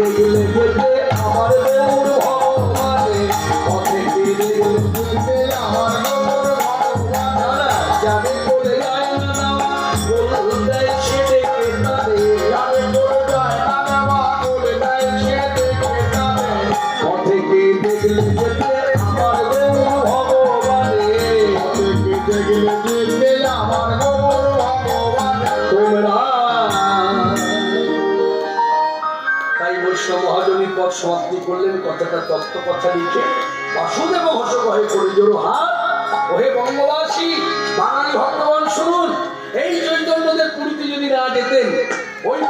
দেখলে যেতে আমার গৌর ভগবানে পথে কি দেখলে যেতে আমার গৌর ভগবানে যাবে বলে যায় না নামা বলে দেয় সে দেখে তারে যাবে বলে যায় না নামা বলে দেয় সে দেখে তারে পথে কি দেখলে যেতে আমার গৌর ভগবানে পথে কি দেখলে যেতে আমার গৌর ভগবানে তোমরা তাই বৈষ্ণব মহাজনীর পথ সমাপ্তি করলেন কথাটা তত্ত্ব কথা লিখে বাসুদেব ঘোষ কহে করে জোর হাত ওহে বঙ্গবাসী বাঙালি ভক্তগণ শুনুন এই চৈতন্যদের পুরীতে যদি না যেতেন ওই